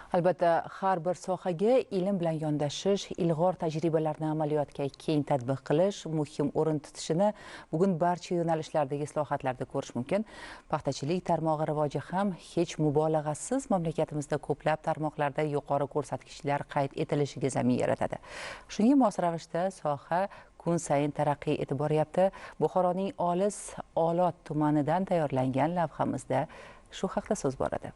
Albatta, har bir sohaga ilm bilan yondashish, ilg'or tajribalarni amaliyotga keng tatbiq qilish muhim o'rin tutishini bugun barcha yo'nalishlardagi islohotlarda ko'rish mumkin. Paxtachilik tarmog'i rivoji ham hech mubolag'asiz mamlakatimizda ko'plab tarmoqlarda yuqori ko'rsatkichlar qayd etilishiga zamin yaratadi. Shunga mos ravishda soha kun sayin taraqqiy etib boryapti. Buxoroning Olis Olot tumanidan tayyorlangan lavhamizda shu haqda so'z boradi.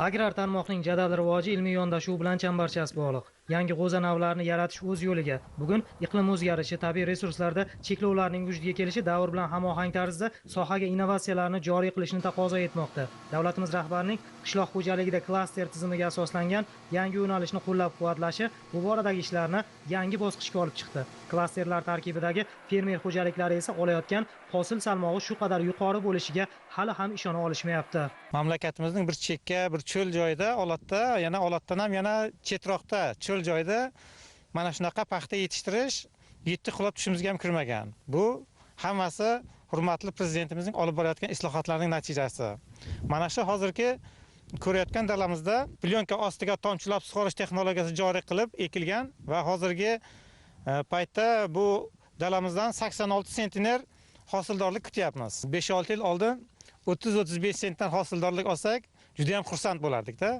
Agrar tarmoqning jadal rivoji ilmiy yondashuv bilan chambarchas bog'liq. Yangi g'o'za navlarini yaratish o'z yo'liga. Bugun iqlim o'zgarishi, tabiiy resurslarda cheklovlarning vujudga kelishi davr bilan hamohang tarzda sohaga innovatsiyalarni joriy qilishni taqozo etmoqda. Davlatimiz rahbarining qishloq xo'jaligida klaster tizimiga asoslangan yangi yo'nalishni qo'llab-quvvatlashi bu boradagi ishlarni yangi bosqichga olib chiqdi. Klasterlar tarkibidagi fermer xo'jaliklari esa olayotgan hosil salmog'i shu qadar yuqori bo'lishiga hali ham ishona olishmayapti. Mamlakatimizning bir chekka, bir cho'l joyida, Olotda, yana Olotdan ham yana chetroqda, cho'l joyida mana shunaqa paxta yetishtirish yetti quloq tushimizga ham kirmagan. Bu hammasi hurmatli prezidentimizning olib borayotgan islohotlarning natijasi. Mana shu hozirgi ko'rayotgan dalamizda plyonka ostiga tomchilab sug'orish texnologiyasi joriy qilib ekilgan va hozirgi paytda bu dalamizdan 86 sentner hosildorlik kutyapmiz. 5-6 yil oldin 30-35 sentdan hosildorlik olsak, juda ham xursand bo'lardik-da.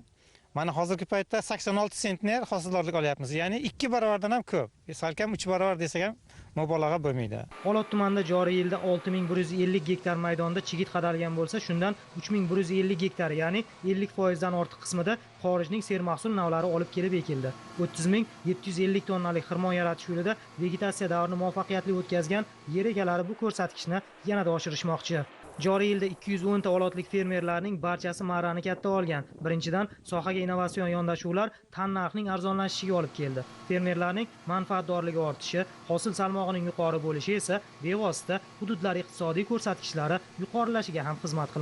Mana hozirgi paytda 86 sentner hosildorlik olyapmiz. Ya'ni 2 barobardan ham ko'p. Salkam 3 barobar desak ham mubolag'a bo'lmaydi. Olot tumanida joriy yilda 6150 gektar maydonda chigit qadalgan bo'lsa, shundan 3150 gektar, ya'ni 50% dan ortiq qismida xorijning sermahsul navlari olib kelib ekildi. 30750 tonnalik xirmon yaratish yo'lida vegetatsiya davrini muvaffaqiyatli o'tkazgan yer egalari bu ko'rsatkichni yanada oshirishmoqchi. Joriy yilda 210 ta olotlik fermerlarning barchasi marrani katta olgan. Birinchidan, sohaga innovatsion yondashuvlar tannarxning arzonlashishiga olib keldi. Fermerlarning manfaatdorligi ortishi, hosil salmog'ining yuqori bo'lishi esa bevosita hududlar iqtisodiy ko'rsatkichlari yuqorilashiga ham xizmat qilmoqda.